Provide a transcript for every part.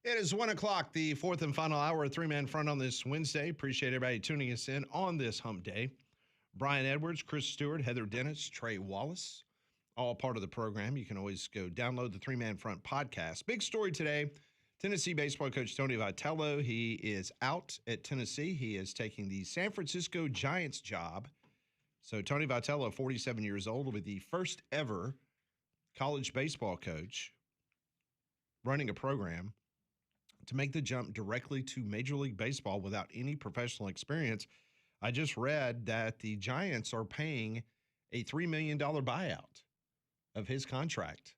It is 1 o'clock, the fourth and final hour of Three Man Front on this Wednesday. Appreciate everybody tuning us in on this hump day. Brian Edwards, Chris Stewart, Heather Dennis, Trey Wallace, all part of the program. You can always go download the Three Man Front podcast. Big story today. Tennessee baseball coach Tony Vitello, he is out at Tennessee. He is taking the San Francisco Giants job. So Tony Vitello, 47 years old, will be the first ever college baseball coach running a program to make the jump directly to Major League Baseball without any professional experience. I just read that the Giants are paying a $3 million buyout of his contract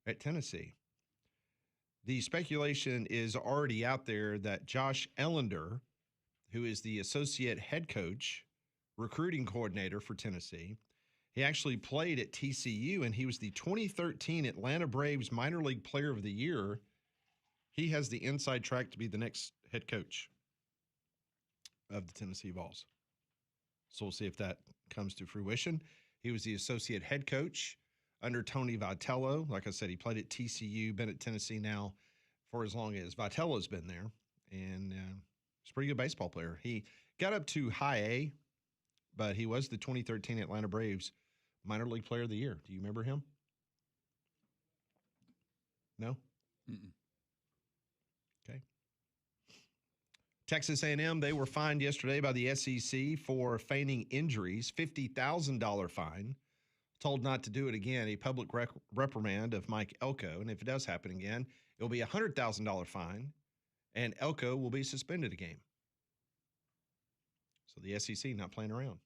at Tennessee. The speculation is already out there that Josh Ellender, who is the associate head coach, recruiting coordinator for Tennessee, he actually played at TCU, and he was the 2013 Atlanta Braves Minor League Player of the Year. He has the inside track to be the next head coach of the Tennessee Vols. So we'll see if that comes to fruition. He was the associate head coach under Tony Vitello. Like I said, he played at TCU, been at Tennessee now for as long as Vitello's been there. And he's a pretty good baseball player. He got up to high A, but he was the 2013 Atlanta Braves Minor League Player of the Year. Do you remember him? No? Mm-mm. Okay. Texas A&M, they were fined yesterday by the SEC for feigning injuries, $50,000 fine. Told not to do it again, a public reprimand of Mike Elko. And if it does happen again, it'll be a $100,000 fine, and Elko will be suspended a game. So the SEC not playing around.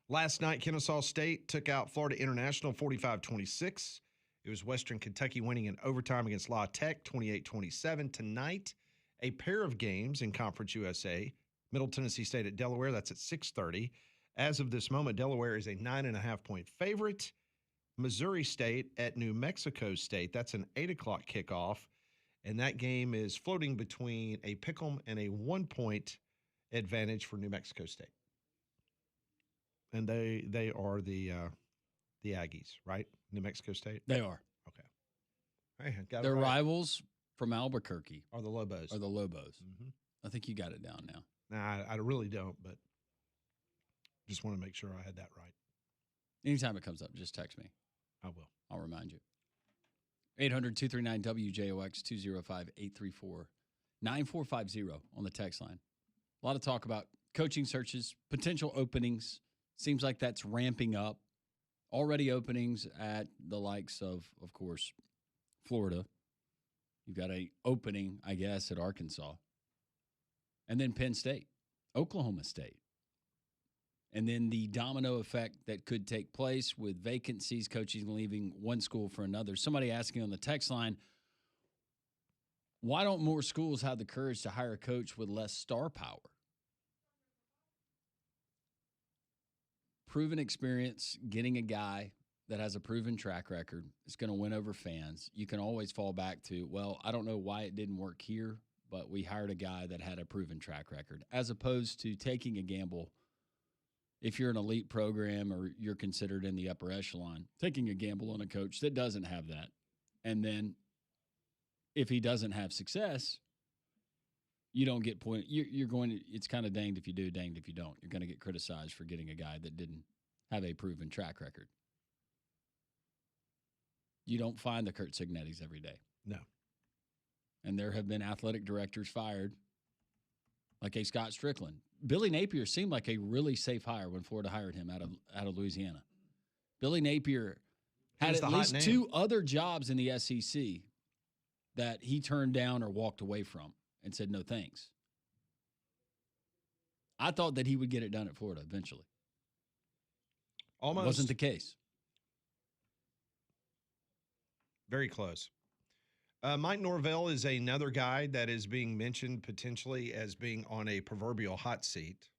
Last night, Kennesaw State took out Florida International 45-26. It was Western Kentucky winning in overtime against La Tech 28-27. Tonight, a pair of games in Conference USA. Middle Tennessee State at Delaware, that's at 6:30. As of this moment, Delaware is a 9.5-point favorite. Missouri State at New Mexico State, that's an 8 o'clock kickoff. And that game is floating between a pick'em and a 1-point advantage for New Mexico State. And they are the Aggies, right? New Mexico State? They are. Okay. Hey, got Their it right. rivals from Albuquerque Are the Lobos. Mm-hmm. I think you got it down now. Nah, I really don't, but just want to make sure I had that right. Anytime it comes up, just text me. I will. I'll remind you. 800-239-WJOX, 205-834-9450 on the text line. A lot of talk about coaching searches, potential openings. Seems like that's ramping up. Already openings at the likes of course, Florida. You've got an opening, I guess, at Arkansas. And then Penn State, Oklahoma State. And then the domino effect that could take place with vacancies, coaches leaving one school for another. Somebody asking on the text line, why don't more schools have the courage to hire a coach with less star power? Proven experience, getting a guy that has a proven track record is going to win over fans. You can always fall back to, well, I don't know why it didn't work here, but we hired a guy that had a proven track record, as opposed to taking a gamble. If you're an elite program or you're considered in the upper echelon, taking a gamble on a coach that doesn't have that. And then if he doesn't have success, you don't get point. You're going to, it's kind of danged if you do, danged if you don't. You're going to get criticized for getting a guy that didn't have a proven track record. You don't find the Kurt Signettis every day. No. And there have been athletic directors fired, like a Scott Strickland. Billy Napier seemed like a really safe hire when Florida hired him out of Louisiana. Billy Napier had at least two other jobs in the SEC that he turned down or walked away from and said no thanks. I thought that he would get it done at Florida eventually. Almost. Wasn't the case. Very close. Mike Norvell is another guy that is being mentioned potentially as being on a proverbial hot seat.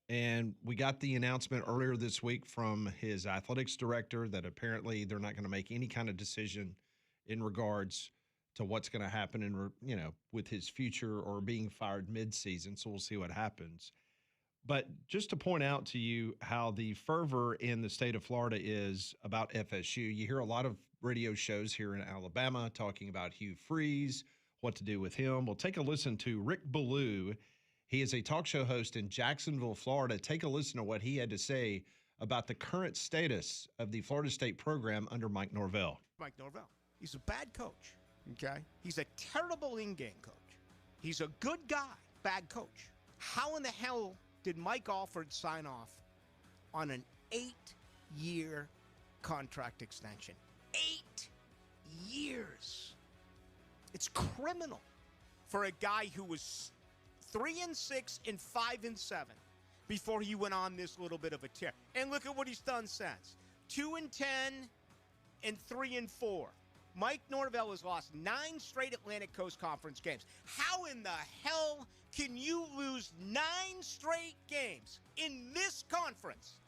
And we got the announcement earlier this week from his athletics director that apparently they're not going to make any kind of decision in regards to what's going to happen with his future or being fired mid-season. So we'll see what happens. But just to point out to you how the fervor in the state of Florida is about FSU, you hear a lot of radio shows here in Alabama talking about Hugh Freeze, what to do with him. Well, take a listen to Rick Ballou. He is a talk show host in Jacksonville, Florida. Take a listen to what he had to say about the current status of the Florida State program under Mike Norvell. Mike Norvell, he's a bad coach, okay? He's a terrible in-game coach. He's a good guy, bad coach. How in the hell did Mike Alford sign off on an 8-year contract extension? 8 years. It's criminal for a guy who was 3-6 and 5-7 before he went on this little bit of a tear. And look at what he's done since. 2-10 and 3-4. Mike Norvell has lost 9 straight Atlantic Coast Conference games. How in the hell can you lose 9 straight games in this conference?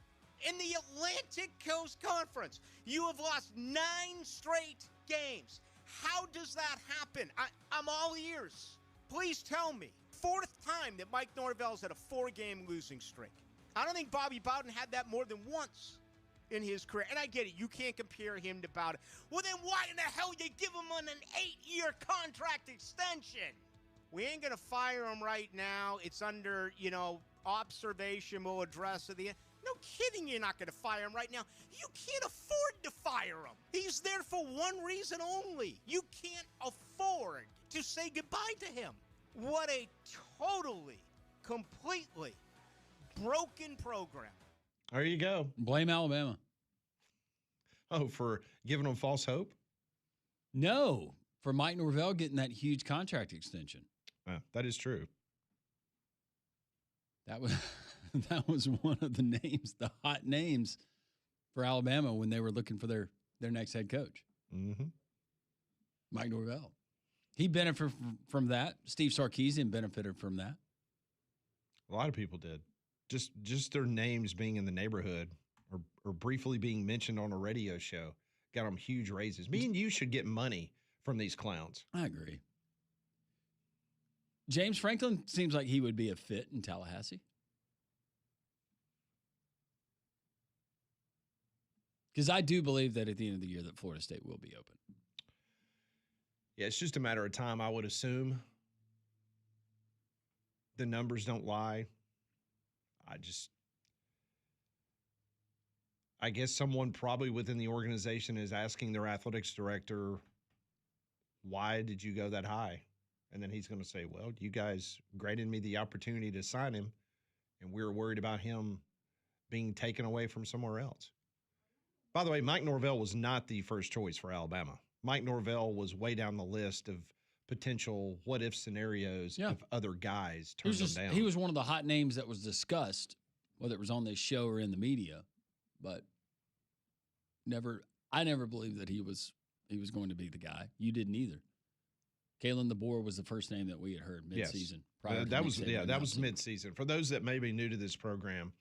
In the Atlantic Coast Conference, you have lost 9 straight games. How does that happen? I'm all ears. Please tell me. 4th time that Mike Norvell's had a 4-game losing streak. I don't think Bobby Bowden had that more than once in his career. And I get it. You can't compare him to Bowden. Well, then why in the hell you give him an 8-year contract extension? We ain't going to fire him right now. It's under, observation. We'll address at the end. No kidding, you're not going to fire him right now. You can't afford to fire him. He's there for one reason only. You can't afford to say goodbye to him. What a totally, completely broken program. There you go. Blame Alabama. Oh, for giving them false hope? No, for Mike Norvell getting that huge contract extension. That is true. That was one of the names, the hot names for Alabama when they were looking for their next head coach. Mm-hmm. Mike Norvell. He benefited from that. Steve Sarkisian benefited from that. A lot of people did. Just their names being in the neighborhood or briefly being mentioned on a radio show got them huge raises. Me and you should get money from these clowns. I agree. James Franklin seems like he would be a fit in Tallahassee. Because I do believe that at the end of the year that Florida State will be open. Yeah, it's just a matter of time, I would assume. The numbers don't lie. I guess someone probably within the organization is asking their athletics director, why did you go that high? And then he's going to say, well, you guys granted me the opportunity to sign him, and we were worried about him being taken away from somewhere else. By the way, Mike Norvell was not the first choice for Alabama. Mike Norvell was way down the list of potential what-if scenarios if other guys turned them down. He was one of the hot names that was discussed, whether it was on this show or in the media, but I never believed that he was going to be the guy. You didn't either. Kalen DeBoer was the first name that we had heard midseason. Yes. That was midseason. For those that may be new to this program,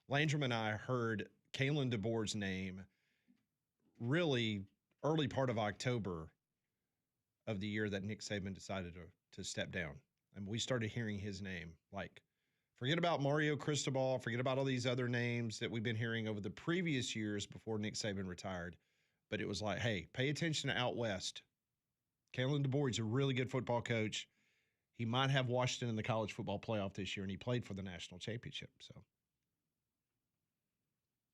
Landrum and I heard Kalen DeBoer's name really early part of October of the year that Nick Saban decided to step down. And we started hearing his name. Like, forget about Mario Cristobal, forget about all these other names that we've been hearing over the previous years before Nick Saban retired. But it was like, hey, pay attention to out west. Kalen DeBoer is a really good football coach. He might have Washington in the college football playoff this year, and he played for the national championship. So,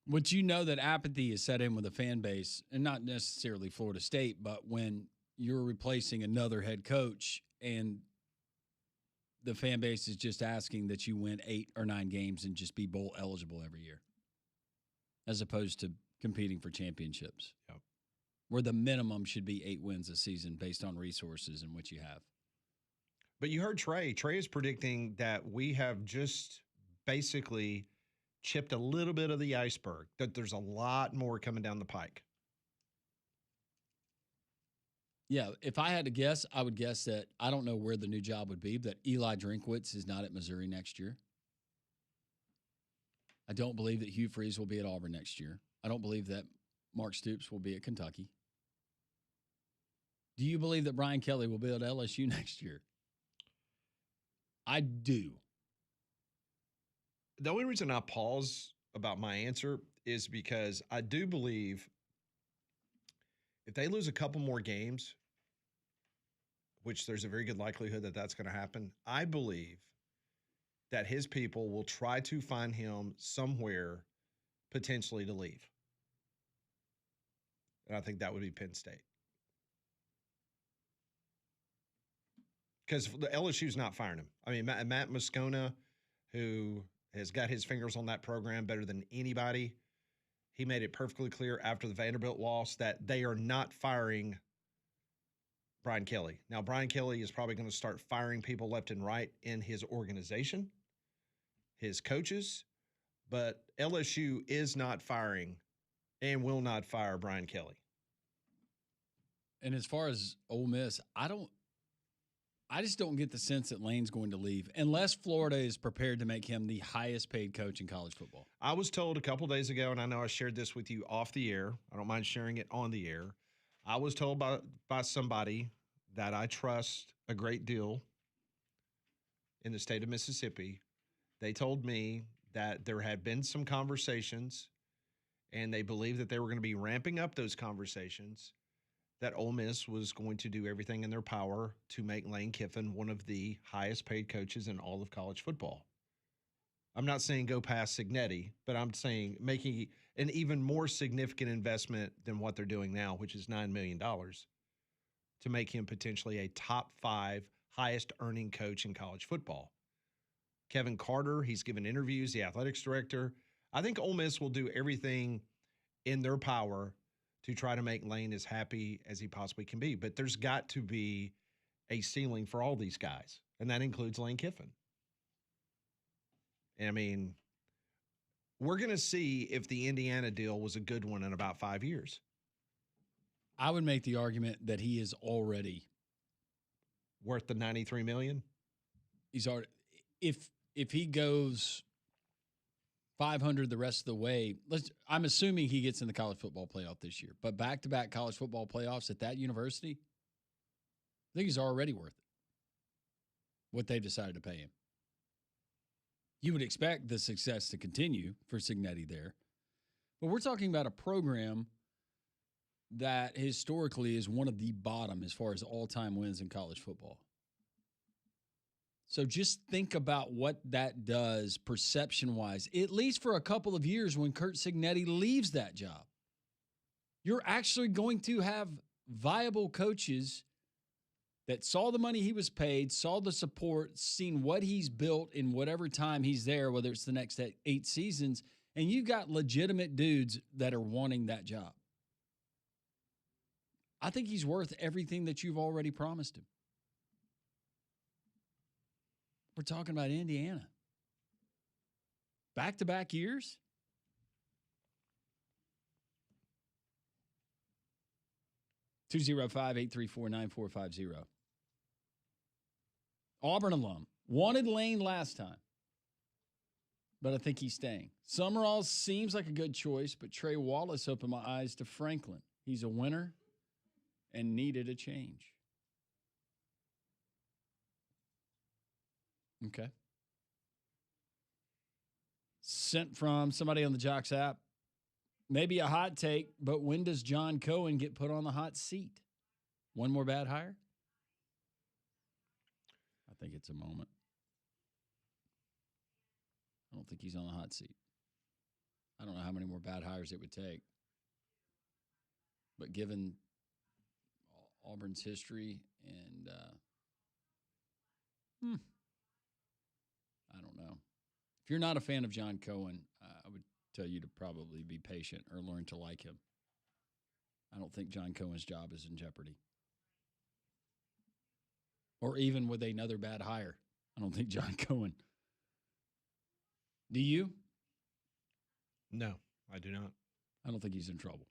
would you know that apathy is set in with a fan base, and not necessarily Florida State, but when you're replacing another head coach and the fan base is just asking that you win 8 or 9 games and just be bowl eligible every year, as opposed to competing for championships, where the minimum should be 8 wins a season based on resources and what you have. But you heard Trey. Trey is predicting that we have just basically chipped a little bit of the iceberg, that there's a lot more coming down the pike. Yeah, if I had to guess, I would guess that I don't know where the new job would be, but Eli Drinkwitz is not at Missouri next year. I don't believe that Hugh Freeze will be at Auburn next year. I don't believe that Mark Stoops will be at Kentucky. Do you believe that Brian Kelly will be at LSU next year? I do. The only reason I pause about my answer is because I do believe if they lose a couple more games, which there's a very good likelihood that that's going to happen, I believe that his people will try to find him somewhere potentially to leave. And I think that would be Penn State. Because the LSU's not firing him. I mean, Matt Moscona, who has got his fingers on that program better than anybody, he made it perfectly clear after the Vanderbilt loss that they are not firing Brian Kelly. Now, Brian Kelly is probably going to start firing people left and right in his organization, his coaches, but LSU is not firing and will not fire Brian Kelly. And as far as Ole Miss, I just don't get the sense that Lane's going to leave unless Florida is prepared to make him the highest paid coach in college football. I was told a couple days ago, and I know I shared this with you off the air. I don't mind sharing it on the air. I was told by somebody that I trust a great deal in the state of Mississippi. They told me that there had been some conversations, and they believe that they were going to be ramping up those conversations, that Ole Miss was going to do everything in their power to make Lane Kiffin one of the highest paid coaches in all of college football. I'm not saying go past Signetti, but I'm saying making an even more significant investment than what they're doing now, which is $9 million, to make him potentially a top 5 highest earning coach in college football. Kevin Carter, he's given interviews, the athletics director. I think Ole Miss will do everything in their power to try to make Lane as happy as he possibly can be. But there's got to be a ceiling for all these guys, and that includes Lane Kiffin. I mean, we're going to see if the Indiana deal was a good one in about 5 years. I would make the argument that he is already worth the $93 million. He's already, if he goes 500 the rest of the way, I'm assuming he gets in the college football playoff this year, but back-to-back college football playoffs at that university, I think he's already worth it, what they've decided to pay him. You would expect the success to continue for Signetti there. But we're talking about a program that historically is one of the bottom as far as all-time wins in college football. So just think about what that does perception-wise, at least for a couple of years when Curt Signetti leaves that job. You're actually going to have viable coaches that saw the money he was paid, saw the support, seen what he's built in whatever time he's there, whether it's the next 8 seasons, and you've got legitimate dudes that are wanting that job. I think he's worth everything that you've already promised him. We're talking about Indiana. Back-to-back years? (205-834-9450). Auburn alum. Wanted Lane last time, but I think he's staying. Summerall seems like a good choice, but Trey Wallace opened my eyes to Franklin. He's a winner and needed a change. Okay. Sent from somebody on the Jocks app. Maybe a hot take, but when does John Cohen get put on the hot seat? One more bad hire? I think it's a moment. I don't think he's on the hot seat. I don't know how many more bad hires it would take. But given Auburn's history and I don't know. If you're not a fan of John Cohen, I would tell you to probably be patient or learn to like him. I don't think John Cohen's job is in jeopardy. Or even with another bad hire. I don't think John Cohen. Do you? No, I do not. I don't think he's in trouble.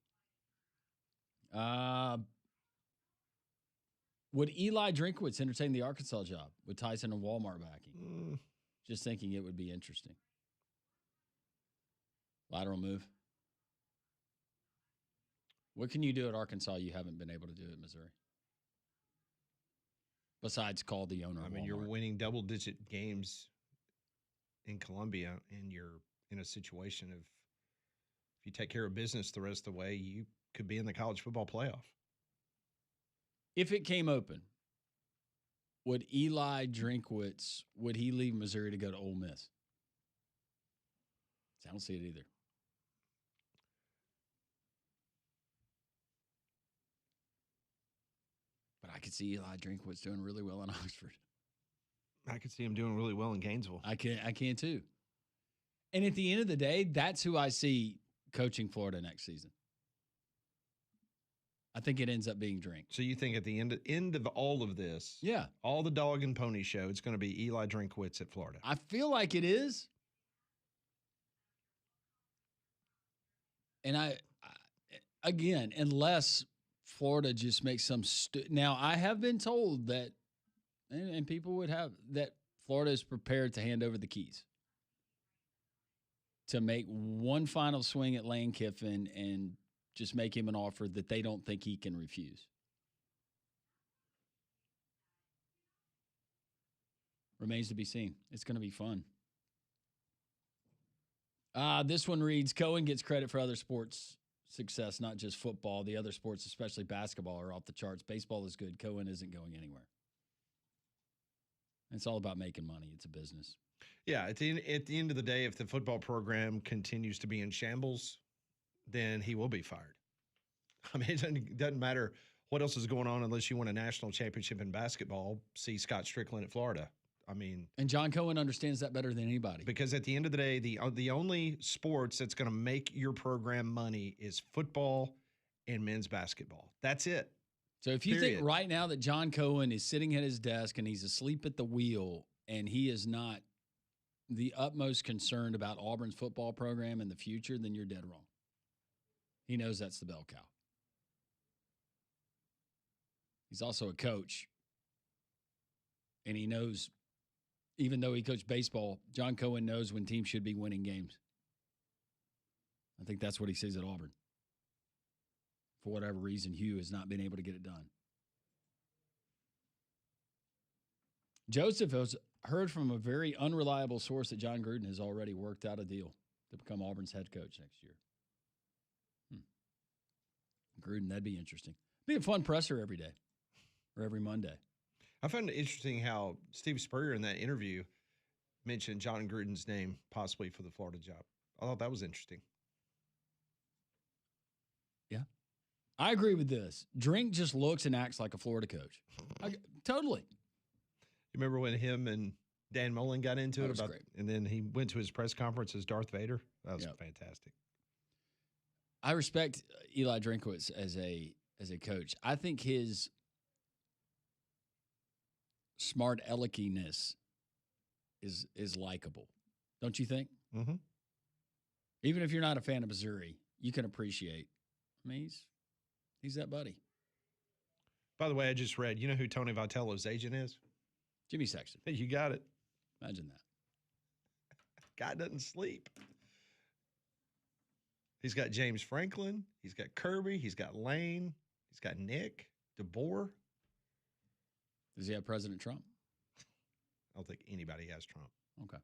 Would Eli Drinkwitz entertain the Arkansas job with Tyson and Walmart backing? Just thinking it would be interesting. Lateral move. What can you do at Arkansas you haven't been able to do at Missouri? Besides call the owner of Walmart. You're winning double-digit games in Columbia and you're in a situation of if you take care of business the rest of the way, you could be in the college football playoff. If it came open, would Eli Drinkwitz, would he leave Missouri to go to Ole Miss? I don't see it either. But I could see Eli Drinkwitz doing really well in Oxford. I could see him doing really well in Gainesville. I can too. And at the end of the day, that's who I see coaching Florida next season. I think it ends up being Drink. So you think at the end of all of this, Yeah, all the dog and pony show, it's going to be Eli Drinkwitz at Florida. I feel like it is. And I again, unless Florida just makes some now, I have been told that, and people would have that Florida is prepared to hand over the keys to make one final swing at Lane Kiffin and just make him an offer that they don't think he can refuse. Remains to be seen. It's going to be fun. This one reads, Cohen gets credit for other sports success, not just football. The other sports, especially basketball, are off the charts. Baseball is good. Cohen isn't going anywhere. It's all about making money. It's a business. Yeah, at the end of the day, if the football program continues to be in shambles, then he will be fired. I mean, it doesn't matter what else is going on unless you win a national championship in basketball. See Scott Strickland at Florida. I mean, and John Cohen understands that better than anybody. Because at the end of the day, the only sports that's going to make your program money is football and men's basketball. That's it. So if you think right now that John Cohen is sitting at his desk and he's asleep at the wheel and he is not the utmost concerned about Auburn's football program in the future, then you're dead wrong. He knows that's the bell cow. He's also a coach. And he knows, even though he coached baseball, John Cohen knows when teams should be winning games. I think that's what he sees at Auburn. For whatever reason, Hugh has not been able to get it done. Joseph has heard from a very unreliable source that John Gruden has already worked out a deal to become Auburn's head coach next year. Gruden, that'd be interesting. Be a fun presser every day or every Monday. I found it interesting how Steve Spurrier in that interview mentioned John Gruden's name possibly for the Florida job. I thought that was interesting. Yeah. I agree with this. Drink just looks and acts like a Florida coach. Totally. You remember when him and Dan Mullen got into it about, great. And then he went to his press conference as Darth Vader? That was fantastic. I respect Eli Drinkwitz as a coach. I think his smart aleckiness is likable. Don't you think? Mm-hmm. Even if you're not a fan of Missouri, you can appreciate. I mean, he's that buddy. By the way, I just read, you know who Tony Vitello's agent is? Jimmy Sexton. Hey, you got it. Imagine that. Guy doesn't sleep. He's got James Franklin. He's got Kirby. He's got Lane. He's got Nick, DeBoer. Does he have President Trump? I don't think anybody has Trump. Okay.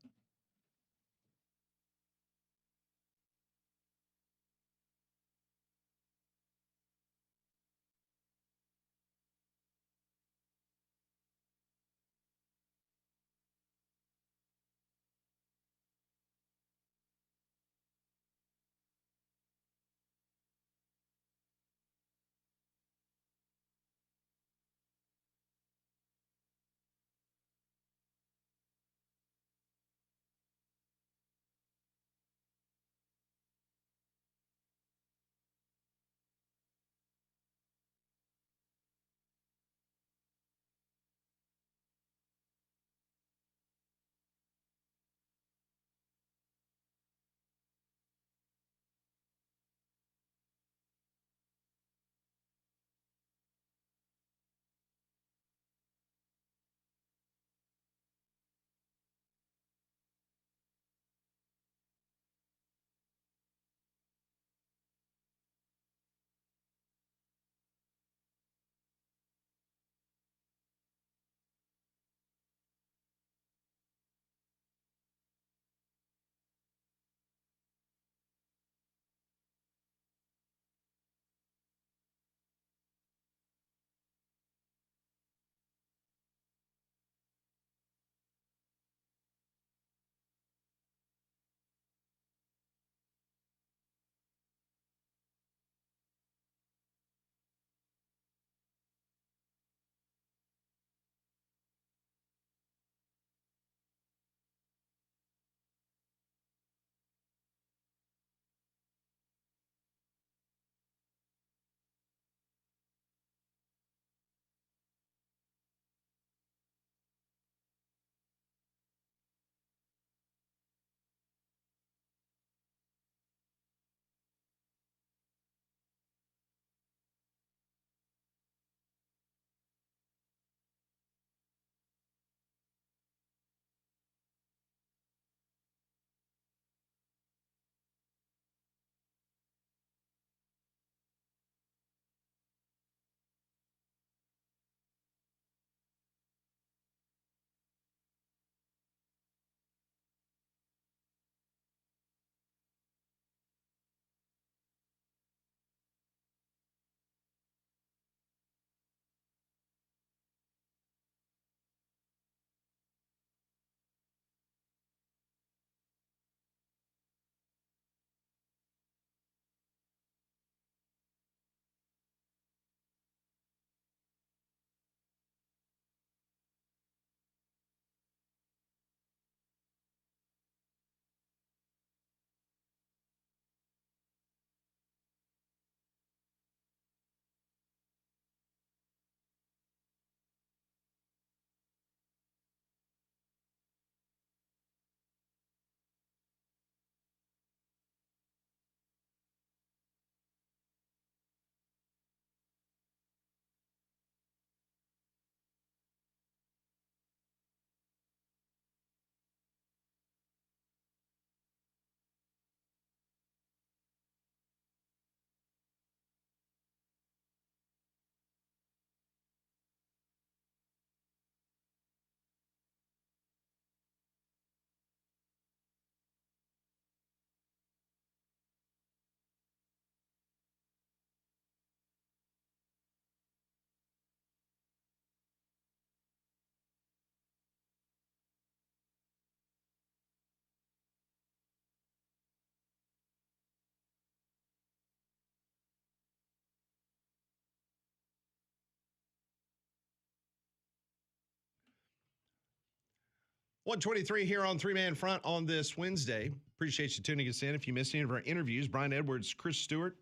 123 here on Three Man Front on this Wednesday. Appreciate you tuning us in. If you missed any of our interviews, Brian Edwards, Chris Stewart,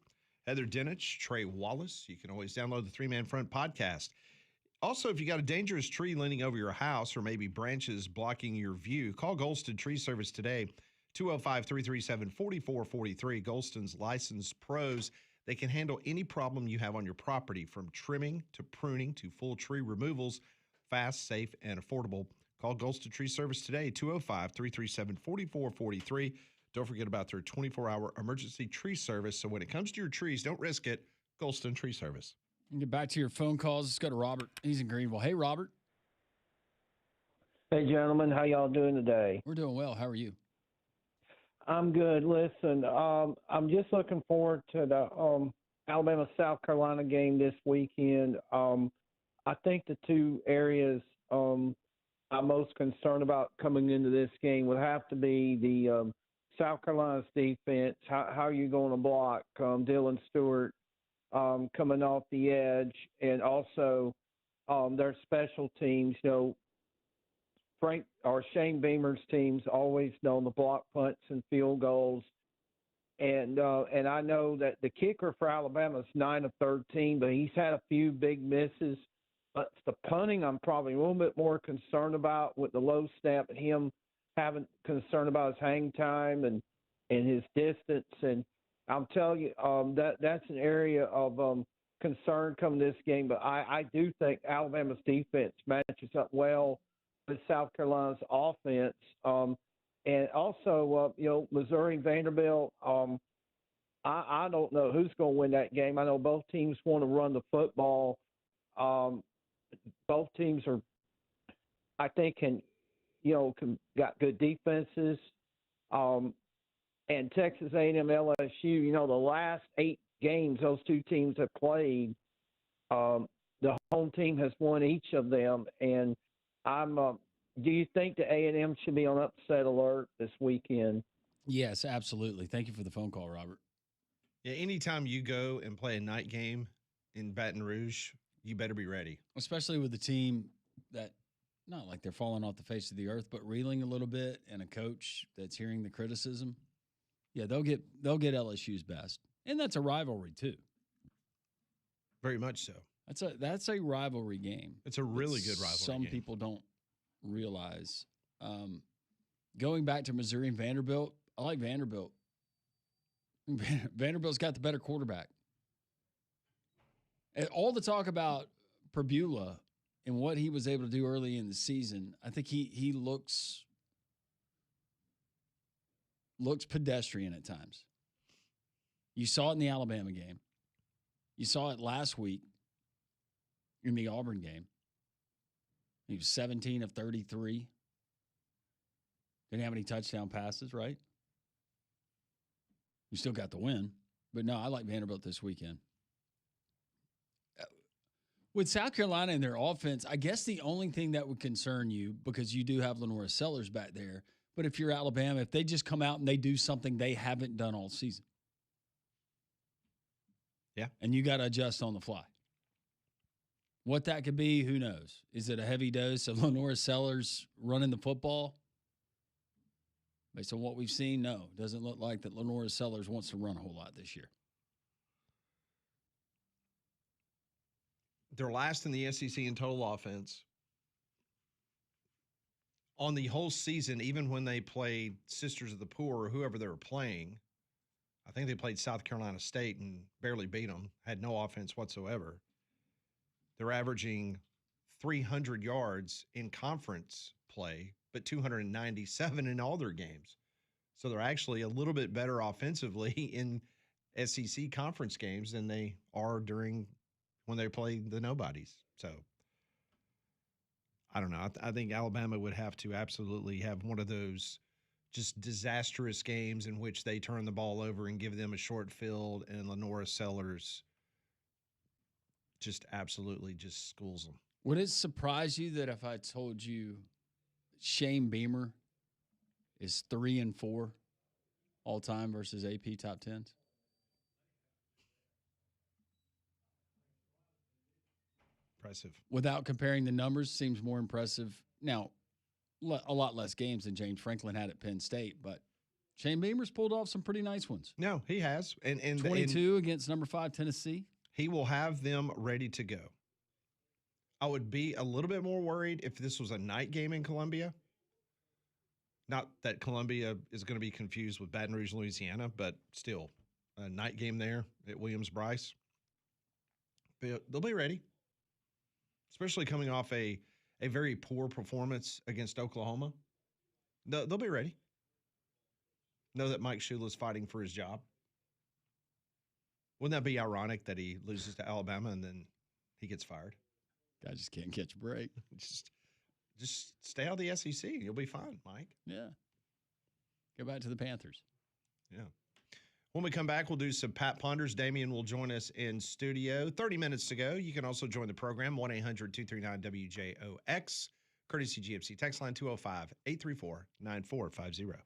Heather Dinich, Trey Wallace, you can always download the Three Man Front podcast. Also, if you got a dangerous tree leaning over your house or maybe branches blocking your view, call Golston Tree Service today, 205-337-4443. Golston's licensed pros. They can handle any problem you have on your property, from trimming to pruning to full tree removals, fast, safe, and affordable. Call Golston Tree Service today, 205-337-4443. Don't forget about their 24-hour emergency tree service. So when it comes to your trees, don't risk it. Golston Tree Service. And get back to your phone calls. Let's go to Robert. He's in Greenville. Hey, Robert. Hey, gentlemen. How y'all doing today? We're doing well. How are you? I'm good. Listen, I'm just looking forward to the Alabama-South Carolina game this weekend. I think the two areas I'm most concerned about coming into this game would have to be the South Carolina's defense. How are you going to block Dylan Stewart coming off the edge, and also their special teams? You know, Frank or Shane Beamer's teams always known to block punts and field goals, and I know that the kicker for Alabama is 9 of 13, but he's had a few big misses. But the punting, I'm probably a little bit more concerned about with the low snap and him having concern about his hang time and his distance. And I'm telling you, that's an area of concern coming this game. But I do think Alabama's defense matches up well with South Carolina's offense. And also, Missouri and Vanderbilt, I don't know who's going to win that game. I know both teams want to run the football. Both teams are, I think, got good defenses. And Texas A&M, LSU, the last 8 games those two teams have played, the home team has won each of them. And do you think the A&M should be on upset alert this weekend? Yes, absolutely. Thank you for the phone call, Robert. Yeah, anytime you go and play a night game in Baton Rouge, you better be ready. Especially with the team that, not like they're falling off the face of the earth, but reeling a little bit, and a coach that's hearing the criticism. Yeah, they'll get LSU's best. And that's a rivalry too. Very much so. That's a rivalry game. It's a really good rivalry Some game. people don't realize. Going back to Missouri and Vanderbilt, I like Vanderbilt. Vanderbilt's got the better quarterback. And all the talk about Perbula and what he was able to do early in the season, I think he looks pedestrian at times. You saw it in the Alabama game. You saw it last week in the Auburn game. He was 17 of 33. Didn't have any touchdown passes, right? You still got the win. But no, I like Vanderbilt this weekend. With South Carolina and their offense, I guess the only thing that would concern you, because you do have Lenora Sellers back there, but if you're Alabama, if they just come out and they do something they haven't done all season. Yeah. And you got to adjust on the fly. What that could be, who knows? Is it a heavy dose of Lenora Sellers running the football? Based on what we've seen, no. Doesn't look like that Lenora Sellers wants to run a whole lot this year. They're last in the SEC in total offense. On the whole season, even when they played Sisters of the Poor or whoever they were playing, I think they played South Carolina State and barely beat them, had no offense whatsoever. They're averaging 300 yards in conference play, but 297 in all their games. So they're actually a little bit better offensively in SEC conference games than they are when they play the nobodies. So I don't know. I think Alabama would have to absolutely have one of those just disastrous games in which they turn the ball over and give them a short field, and Lenora Sellers just absolutely just schools them. Would it surprise you that if I told you Shane Beamer is 3-4 all time versus AP top 10s? Impressive. Without comparing the numbers, seems more impressive. Now, a lot less games than James Franklin had at Penn State, but Shane Beamer's pulled off some pretty nice ones. No, he has. And 22 against number 5 Tennessee. He will have them ready to go. I would be a little bit more worried if this was a night game in Columbia. Not that Columbia is going to be confused with Baton Rouge, Louisiana, but still, a night game there at Williams-Brice. They'll be ready, especially coming off a very poor performance against Oklahoma. They'll be ready. Know that Mike Shula's fighting for his job. Wouldn't that be ironic that he loses to Alabama and then he gets fired? Guy just can't catch a break. Just stay out of the SEC. You'll be fine, Mike. Yeah. Go back to the Panthers. Yeah. When we come back, we'll do some Pat Ponders. Damian will join us in studio. 30 minutes to go. You can also join the program, 1-800-239-WJOX. Courtesy GMC. Text line 205-834-9450.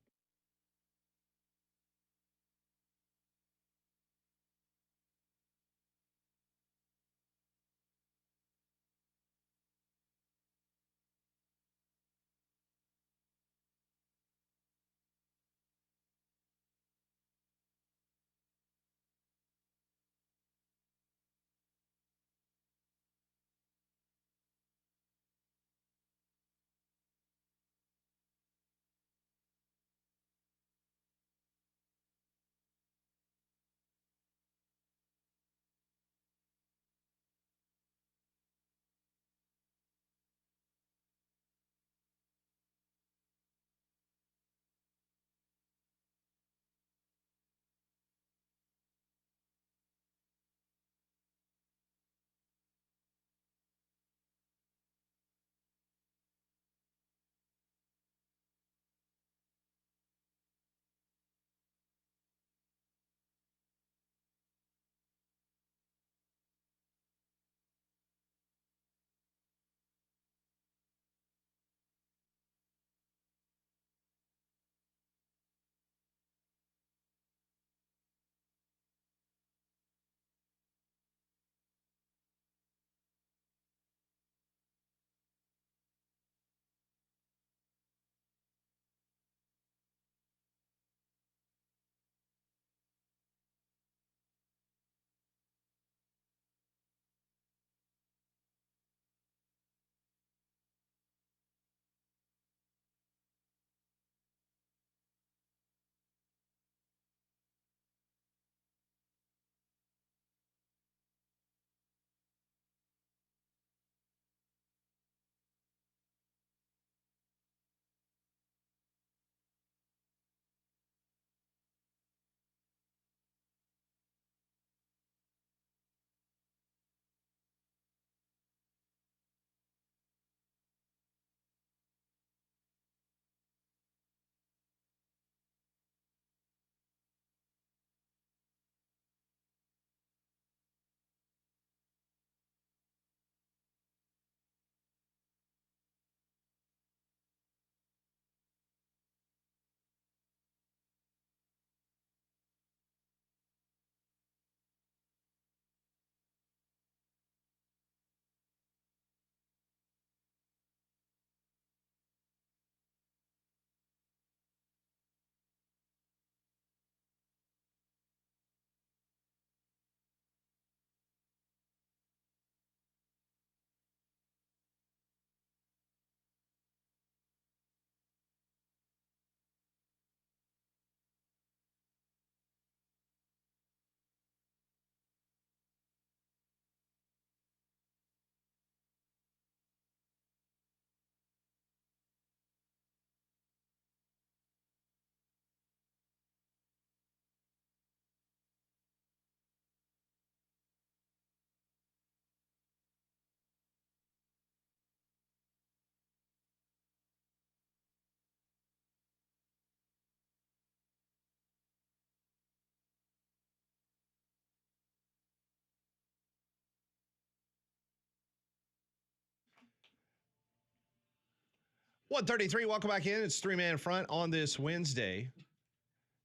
.133, welcome back in. It's three-man front on this Wednesday.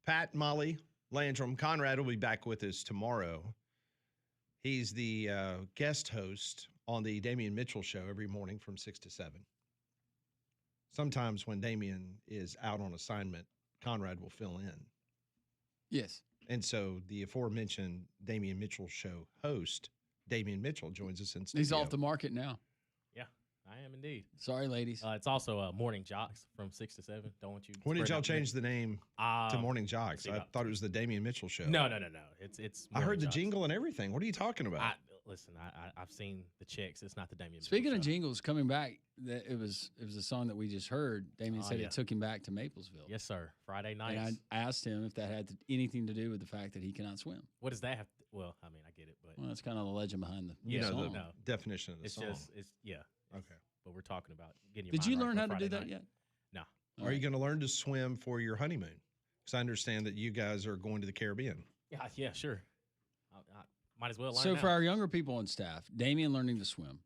Pat, Molly, Landrum, Conrad will be back with us tomorrow. He's the guest host on the Damian Mitchell Show every morning from 6 to 7. sometimes when Damian is out on assignment, Conrad will fill in. Yes. And so the aforementioned Damian Mitchell show host, Damian Mitchell, joins us in studio. He's off the market now. Yeah, I am indeed. Sorry, ladies. It's also Morning Jocks from 6 to 7. Don't want you. When did spreading y'all out change the name to Morning Jocks? see I about thought it was the Damian Mitchell show. No. It's. I heard Morning the Jocks. jingle and everything. What are you talking about? I've seen the checks. It's not the Damian. Speaking Mitchell of show. jingles, coming back, it was a song that we just heard. Damien said yeah. it took him back to Maplesville. Yes, sir. Friday nights. And I asked him if that had anything to do with the fact that he cannot swim. What does that have? Well, I mean, I get it, but Well, that's kind of the legend behind the you know song. the No. definition of the it's song. yeah. Okay. But we're talking about getting. Your Did mind you right learn for how to do Friday that night. yet? No. All Are you right. going to learn to swim for your honeymoon? Because I understand that you guys are going to the Caribbean. Yeah, sure. I might as well learn. So now. for our younger people on staff, Damien learning to swim,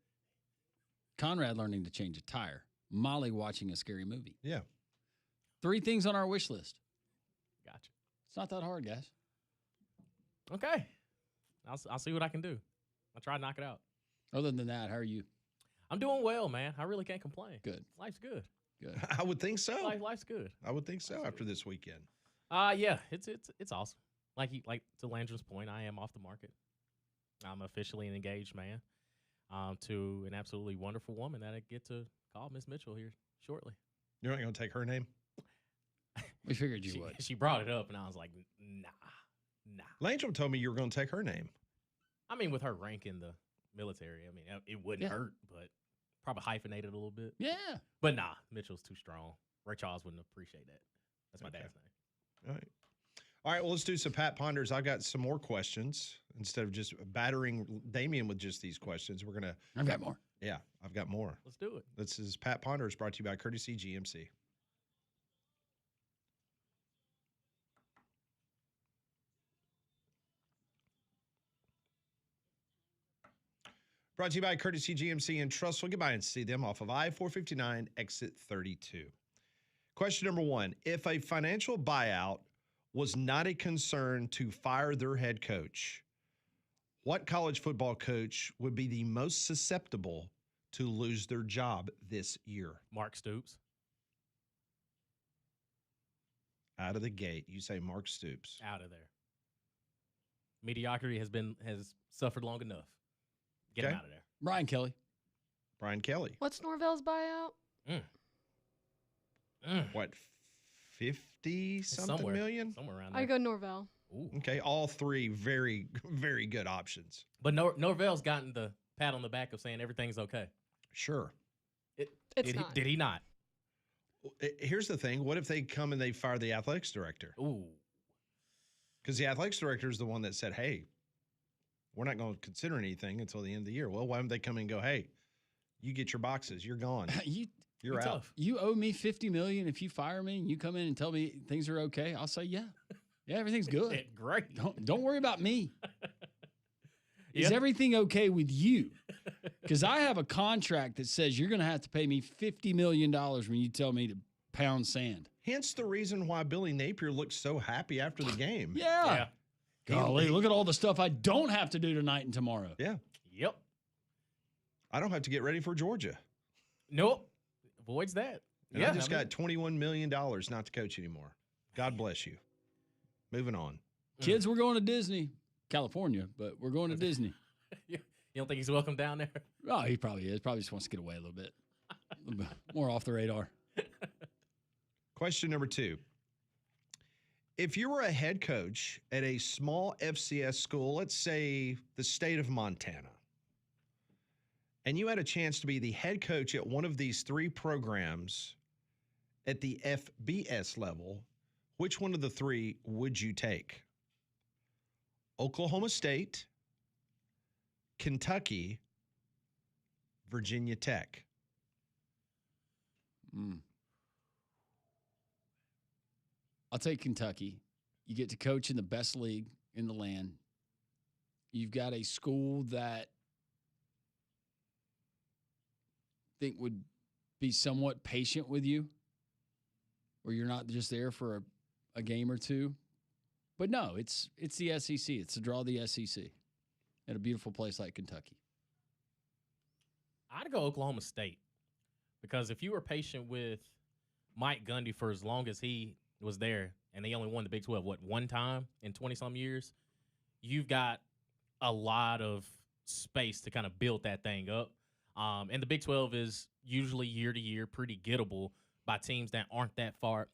Conrad learning to change a tire, Molly watching a scary movie. Yeah. 3 things on our wish list. Gotcha. It's not that hard, guys. Okay. I'll see what I can do. I'll try to knock it out. Other than that, how are you? I'm doing well, man. I really can't complain. Good. Life's good. Good. I would think so. Life's good. I would think so Life's after good. this weekend. Yeah, it's awesome. Like to Landron's point, I am off the market. I'm officially an engaged man to an absolutely wonderful woman that I get to call Miss Mitchell here shortly. You're not going to take her name? We figured you would. She brought it up, and I was like, nah. Langstrom told me you were going to take her name. I mean, with her rank in the military, I mean, it wouldn't Yeah. hurt, but probably hyphenated a little bit. Yeah. But nah, Mitchell's too strong. Ray Charles wouldn't appreciate that. That's my Okay. dad's name. All right. All right, well, let's do some Pat Ponders. I've got some more questions. Instead of just battering Damien with just these questions, we're going to, I've got more. yeah, I've got more. Let's do it. This is Pat Ponders, brought to you by Courtesy GMC. Brought to you by Courtesy GMC in Trussville. Get by and see them off of I-459, exit 32. Question number 1. If a financial buyout was not a concern to fire their head coach, what college football coach would be the most susceptible to lose their job this year? Mark Stoops. Out of the gate, you say Mark Stoops. Out of there. Mediocrity has suffered long enough. Get him Okay. out of there. Brian Kelly. Brian Kelly. What's Norvell's buyout? What, 50-something Somewhere. million? Somewhere around I there. go Norvell. Ooh. Okay, all three very, very good options. But Norvell's gotten the pat on the back of saying everything's okay. Sure. It's not. Did he not? Here's the thing. What if they come and they fire the athletics director? Ooh. Because the athletics director is the one that said, hey, we're not going to consider anything until the end of the year. Well, why don't they come and go, hey, you get your boxes. You're gone. You're Be out. tough. You owe me $50 million. If you fire me and you come in and tell me things are okay, I'll say yeah. Yeah, everything's good. Great. Don't worry about me. Is Yeah. everything okay with you? Because I have a contract that says you're going to have to pay me $50 million when you tell me to pound sand. Hence the reason why Billy Napier looked so happy after the game. Yeah. Golly, look at all the stuff I don't have to do tonight and tomorrow. Yeah. Yep. I don't have to get ready for Georgia. Nope. Avoids that. And I just got $21 million not to coach anymore. God bless you. Moving on. Kids, we're going to Disney, California, but we're going to Disney. You don't think he's welcome down there? Oh, he probably is. Probably just wants to get away a little bit. More off the radar. Question number 2. If you were a head coach at a small FCS school, let's say the state of Montana, and you had a chance to be the head coach at one of these 3 programs at the FBS level, which one of the 3 would you take? Oklahoma State, Kentucky, Virginia Tech. I'll take Kentucky. You get to coach in the best league in the land. You've got a school that I think would be somewhat patient with you, where you're not just there for a game or two. But no, it's the SEC. It's to draw the SEC at a beautiful place like Kentucky. I'd go Oklahoma State because if you were patient with Mike Gundy for as long as he was there, and they only won the Big 12, one time in 20-some years, you've got a lot of space to kind of build that thing up. And the Big 12 is usually year to year pretty gettable by teams that aren't that far.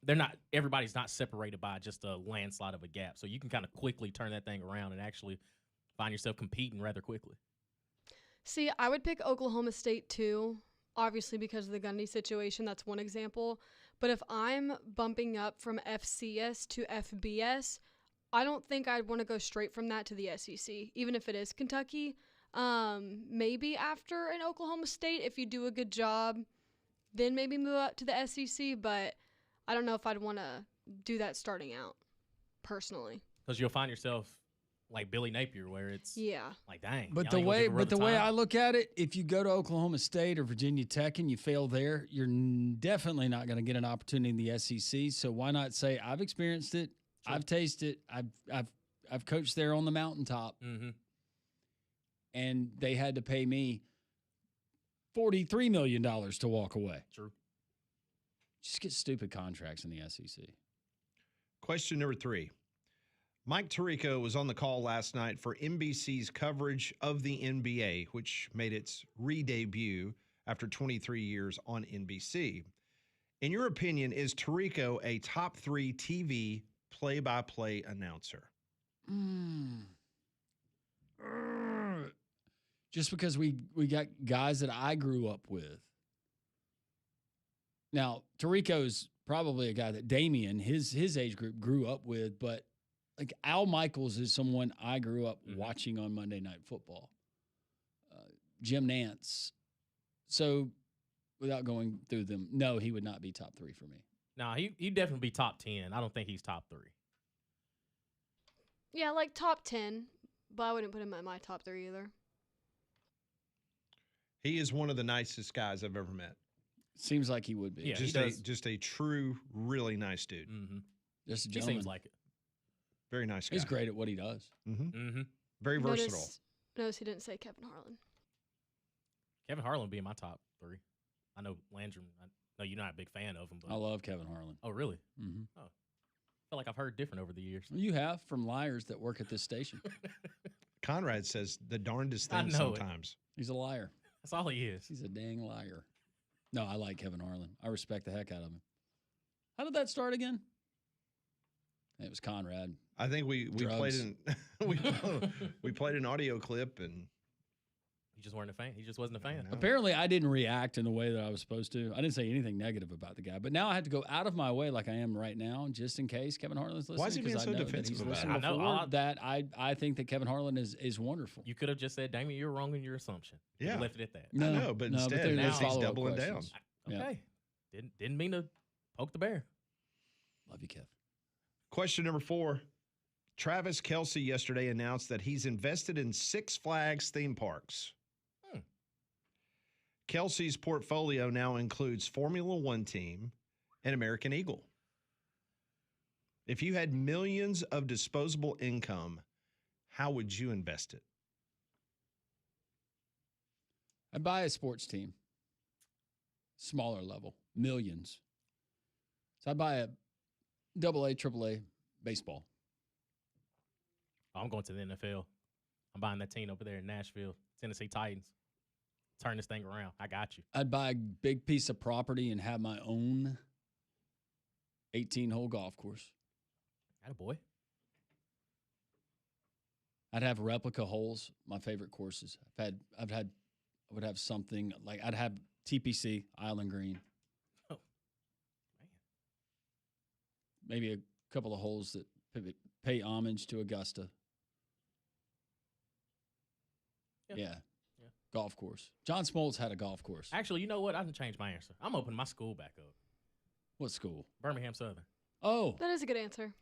Everybody's not separated by just a landslide of a gap. So you can kind of quickly turn that thing around and actually find yourself competing rather quickly. See, I would pick Oklahoma State too, obviously because of the Gundy situation. That's one example. But if I'm bumping up from FCS to FBS, I don't think I'd want to go straight from that to the SEC, even if it is Kentucky. Maybe after an Oklahoma State, if you do a good job, then maybe move up to the SEC. But I don't know if I'd want to do that starting out, personally. Because you'll find yourself like Billy Napier, where it's like, dang. But the way I look at it, if you go to Oklahoma State or Virginia Tech and you fail there, you're definitely not going to get an opportunity in the SEC. So why not say I've experienced it, sure. I've tasted it, I've coached there on the mountaintop, and they had to pay me $43 million to walk away. True. Just get stupid contracts in the SEC. Question number 3. Mike Tirico was on the call last night for NBC's coverage of the NBA, which made its re-debut after 23 years on NBC. In your opinion, is Tirico a top 3 TV play-by-play announcer? Just because we got guys that I grew up with. Now, Tirico's probably a guy that Damian, his age group, grew up with, but like Al Michaels is someone I grew up watching on Monday Night Football. Jim Nance. So without going through them, no, he would not be top 3 for me. No, he'd definitely be top 10. I don't think he's top 3. Yeah, like top 10, but I wouldn't put him at my top 3 either. He is one of the nicest guys I've ever met. Seems like he would be. Yeah, just a true, really nice dude. Just a he gentleman. seems like it. Very nice guy. He's great at what he does. Very versatile. Notice he didn't say Kevin Harlan. Kevin Harlan would be in my top 3. I know Landrum. I know you're not a big fan of him. But I love Kevin Harlan. Oh, really? Oh, I feel like I've heard different over the years. You have from liars that work at this station. Conrad says the darndest thing sometimes. He's a liar. That's all he is. He's a dang liar. No, I like Kevin Harlan. I respect the heck out of him. How did that start again? It was Conrad. I think we played we played an audio clip and he just wasn't a fan. He just wasn't a fan. Apparently, I didn't react in the way that I was supposed to. I didn't say anything negative about the guy, but now I have to go out of my way like I am right now, just in case Kevin Harlan's listening. Why is he being so defensive about it? I know that I think that Kevin Harlan is wonderful. You could have just said, "Damien, you're wrong in your assumption." Yeah, you left it at that. No, I know, but instead now he's doubling down. Okay, didn't mean to poke the bear. Love you, Kev. Question number 4. Travis Kelce yesterday announced that he's invested in Six Flags theme parks. Kelce's portfolio now includes Formula One team and American Eagle. If you had millions of disposable income, how would you invest it? I'd buy a sports team. Smaller level. Millions. So I'd buy a AA, AAA baseball. I'm going to the NFL. I'm buying that team over there in Nashville, Tennessee Titans. Turn this thing around. I got you. I'd buy a big piece of property and have my own 18-hole golf course. Attaboy. I'd have replica holes, my favorite courses. I would have something like I'd have TPC, Island Green. Oh, man. Maybe a couple of holes that pay homage to Augusta. Yeah. Golf course. John Smoltz had a golf course. Actually, you know what? I didn't change my answer. I'm opening my school back up. What school? Birmingham Southern. Oh. That is a good answer.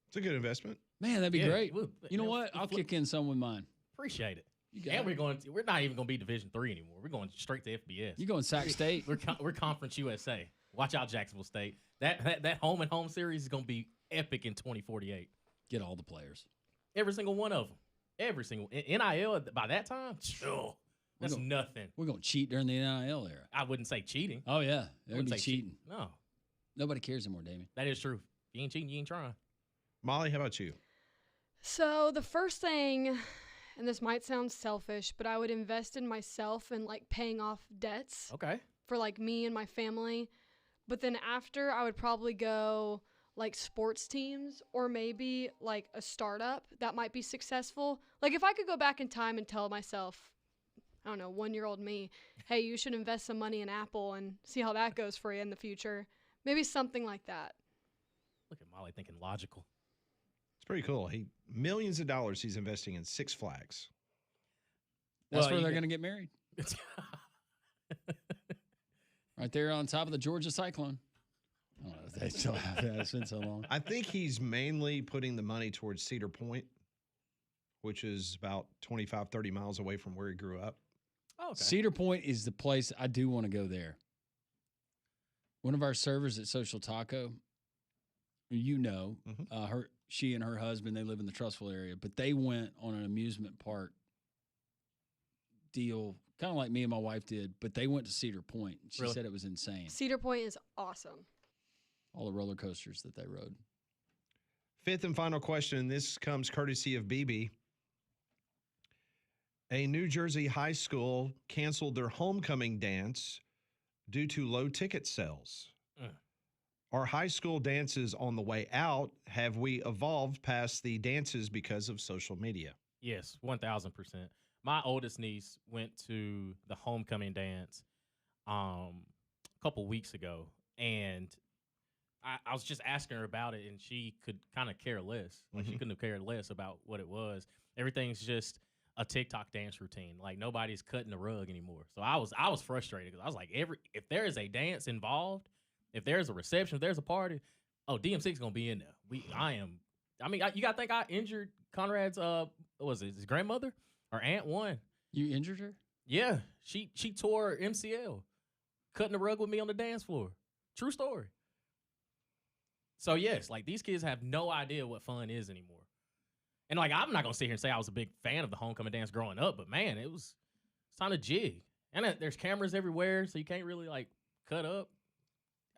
It's a good investment. Man, that'd be great. You know what? I'll kick in some with mine. Appreciate it. You got it. We're not even going to be Division III anymore. We're going straight to FBS. You going Sac State? We're Conference USA. Watch out, Jacksonville State. That home and home series is going to be epic in 2048. Get all the players. Every single one of them. Every single NIL by that time. That's nothing. We're going to cheat during the NIL era. I wouldn't say cheating. Oh, yeah. They're going to be cheating. No. Nobody cares anymore, Damien. That is true. You ain't cheating, you ain't trying. Molly, how about you? So the first thing, and this might sound selfish, but I would invest in myself and like paying off debts Okay. for like me and my family. But then after, I would probably go like sports teams or maybe like a startup that might be successful. Like if I could go back in time and tell myself, I don't know, 1-year-old me, hey, you should invest some money in Apple and see how that goes for you in the future. Maybe something like that. Look at Molly thinking logical. It's pretty cool. Millions of dollars he's investing in Six Flags. That's Well, where you they're got- going to get married. Right there on top of the Georgia Cyclone. I don't know if they still have that. It's been so long. I think he's mainly putting the money towards Cedar Point, which is about 25, 30 miles away from where he grew up. Oh, okay. Cedar Point is the place I do want to go there. One of our servers at Social Taco, she and her husband, they live in the Trussville area, but they went on an amusement park deal, kind of like me and my wife did, but they went to Cedar Point. She Really? said it was insane. Cedar Point is awesome. All the roller coasters that they rode. Fifth and final question. This comes courtesy of BB. A New Jersey high school canceled their homecoming dance due to low ticket sales. Are high school dances on the way out? Have we evolved past the dances because of social media? Yes, 1,000%. My oldest niece went to the homecoming dance a couple weeks ago, and I was just asking her about it, and she could kind of care less. Like she couldn't have cared less about what it was. Everything's just a TikTok dance routine. Like nobody's cutting the rug anymore. So I was frustrated because I was like, if there is a dance involved, if there's a reception, if there's a party, DMC's gonna be in there. You gotta think I injured Conrad's his grandmother or aunt one. You injured her? Yeah, she tore her MCL, cutting the rug with me on the dance floor. True story. So yes, like these kids have no idea what fun is anymore. And like I'm not gonna sit here and say I was a big fan of the homecoming dance growing up, but man, it's time to jig. And there's cameras everywhere, so you can't really like cut up.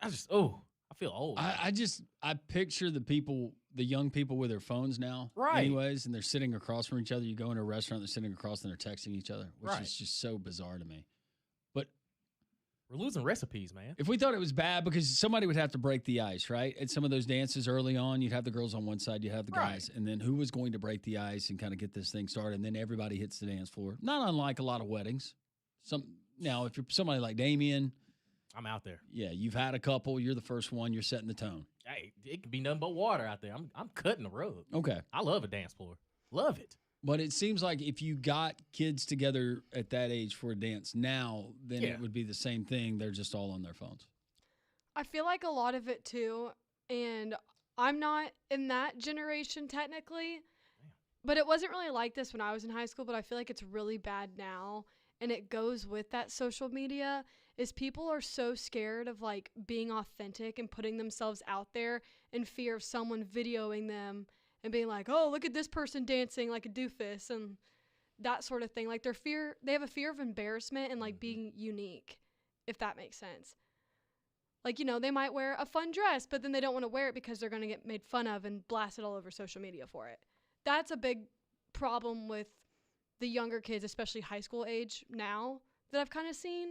I feel old. I picture the young people with their phones now. Right. Anyways, and they're sitting across from each other. You go into a restaurant, they're sitting across and they're texting each other, which Right. is just so bizarre to me. But We're losing recipes, man. if we thought it was bad, because somebody would have to break the ice, right? At some of those dances early on, you'd have the girls on one side, you'd have the guys, and then who was going to break the ice and kind of get this thing started, and then everybody hits the dance floor. Not unlike a lot of weddings. Now, if you're somebody like Damien, I'm out there. yeah, you've had a couple, you're the first one, you're setting the tone. Hey, it can be nothing but water out there. I'm cutting the rug. Okay. I love a dance floor. Love it. But it seems like if you got kids together at that age for a dance now, then Yeah. it would be the same thing. They're just all on their phones. I feel like a lot of it too, and I'm not in that generation technically, but it wasn't really like this when I was in high school, but I feel like it's really bad now, and it goes with that social media, is people are so scared of like being authentic and putting themselves out there in fear of someone videoing them and being like, oh, look at this person dancing like a doofus and that sort of thing. Like they have a fear of embarrassment and like being unique, if that makes sense. Like, they might wear a fun dress, but then they don't want to wear it because they're going to get made fun of and blasted all over social media for it. That's a big problem with the younger kids, especially high school age now, that I've kind of seen.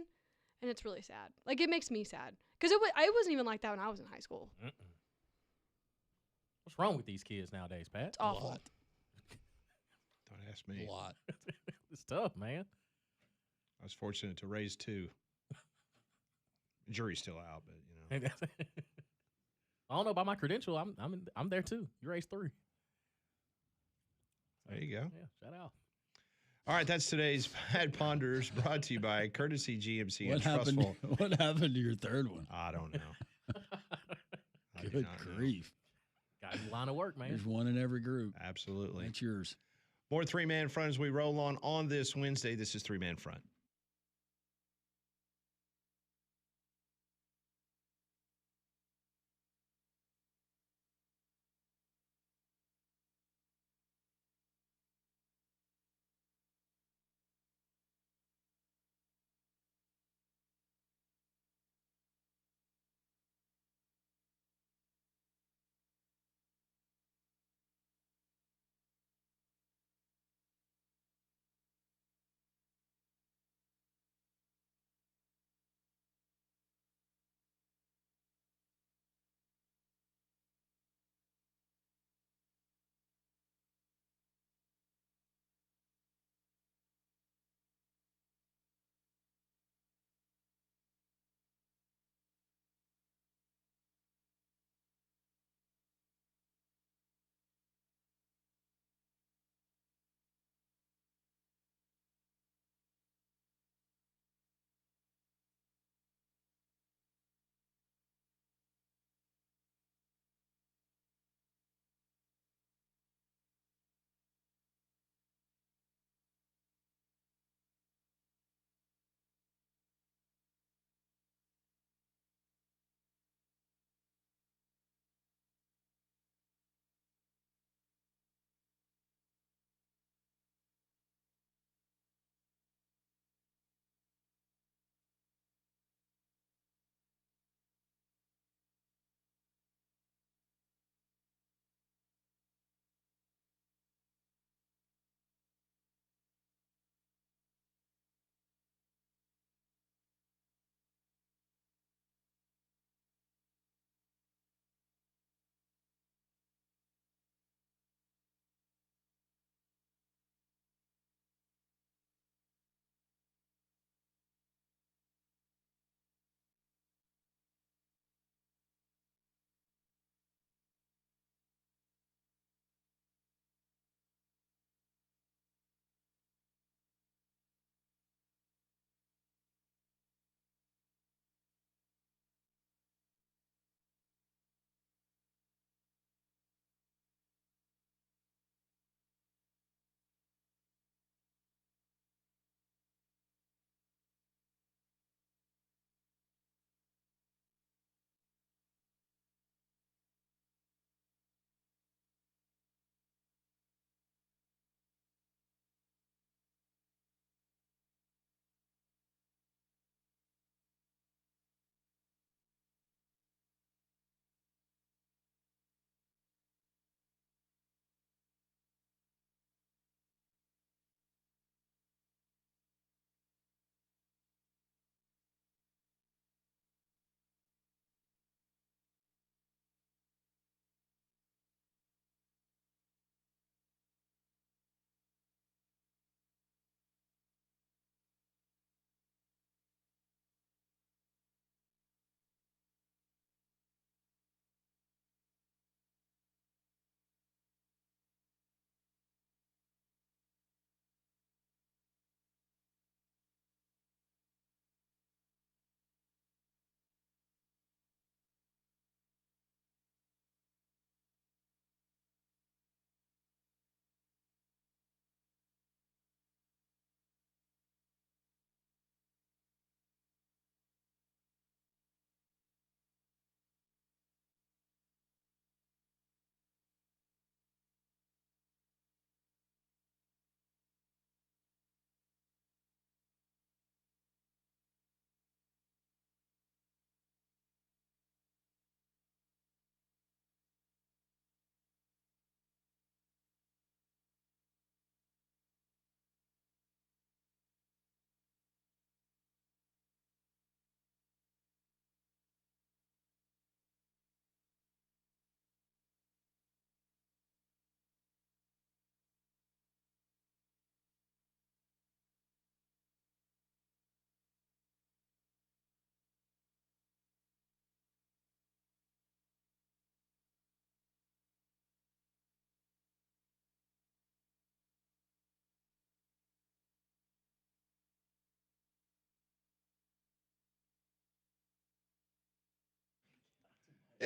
And it's really sad. Like, it makes me sad. Because I wasn't even like that when I was in high school. Mm-mm. What's wrong with these kids nowadays, Pat? It's awful. Don't ask me. A lot. It's tough, man. I was fortunate to raise two. Jury's still out, but I don't know about my credential. I'm there too. You raised 3. there you go. Yeah, shout out. All right, that's today's Pat Ponders, brought to you by Courtesy GMC What and Trustful. happened? What happened to your third one? I don't know. I do Good not know. grief! Got a line of work, man. There's one in every group. Absolutely. That's yours. More three-man front as we roll on this Wednesday. This is Three-Man Front.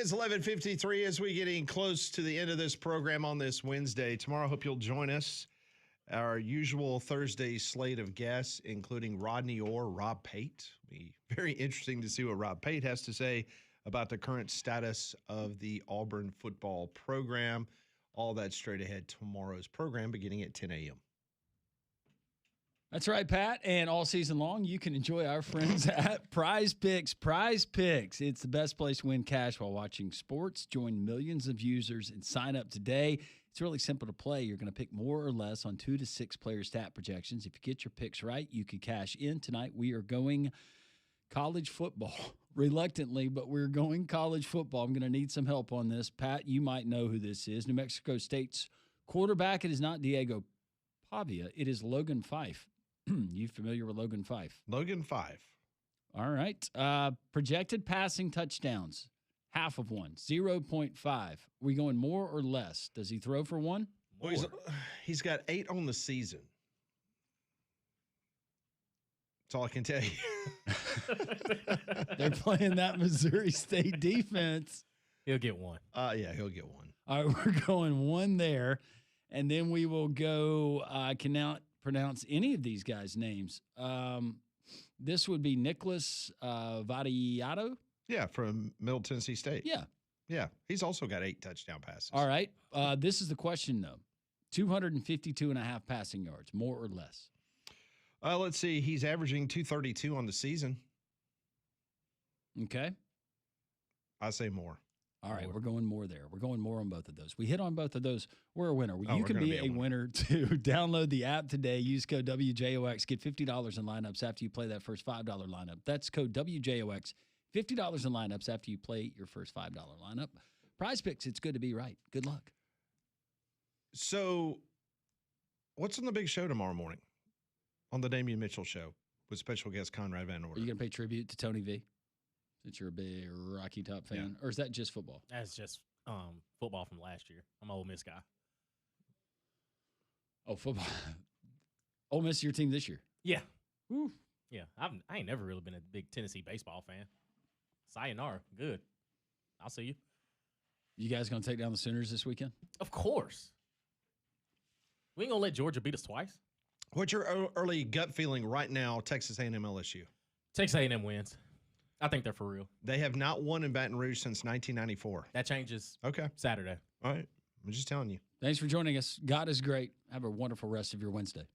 It's 11:53 as we getting close to the end of this program on this Wednesday. Tomorrow, I hope you'll join us. Our usual Thursday slate of guests, including Rodney Orr, Rob Pate. Be very interesting to see what Rob Pate has to say about the current status of the Auburn football program. All that straight ahead tomorrow's program beginning at 10 a.m. That's right, Pat. And all season long, you can enjoy our friends at Prize Picks. Prize Picks. It's the best place to win cash while watching sports. Join millions of users and sign up today. It's really simple to play. You're going to pick more or less on 2 to 6 player stat projections. If you get your picks right, you can cash in. Tonight, we are going college football. Reluctantly, but we're going college football. I'm going to need some help on this. Pat, you might know who this is. New Mexico State's quarterback. It is not Diego Pavia. It is Logan Fife. You familiar with Logan Fife? Logan Fife. All right. Projected passing touchdowns, half of one, 0.5. We going more or less? Does he throw for one? Well, he's got 8 on the season. That's all I can tell you. They're playing that Missouri State defense. He'll get one. Yeah, he'll get one. All right, we're going one there. And then we will go, I cannot pronounce any of these guys' names. This would be Nicholas Vadiato. Yeah, from Middle Tennessee State. Yeah. Yeah, he's also got 8 touchdown passes. All right. This is the question, though. 252.5 passing yards, more or less. Let's see. He's averaging 232 on the season. Okay. I say more. All right, we're going more there. We're going more on both of those. We hit on both of those. We're a winner. Oh, You can be a winner too. Download the app today. Use code WJOX. Get $50 in lineups after you play that first $5 lineup. That's code WJOX. $50 in lineups after you play your first $5 lineup. Prize Picks, it's good to be right. Good luck. So, what's on the big show tomorrow morning? On the Damian Mitchell Show with special guest Conrad Van Order. Are you going to pay tribute to Tony V? Since you're a big Rocky Top fan, or is that just football? That's just football from last year. I'm an Ole Miss guy. Oh, football. Ole Miss, your team this year? Yeah. Woo. Yeah. I ain't never really been a big Tennessee baseball fan. Sayonara. Good. I'll see you. You guys going to take down the Sooners this weekend? Of course. We ain't going to let Georgia beat us twice. What's your early gut feeling right now, Texas A&M LSU? Texas A&M wins. I think they're for real. They have not won in Baton Rouge since 1994. That changes Okay. Saturday. All right. I'm just telling you. Thanks for joining us. God is great. Have a wonderful rest of your Wednesday.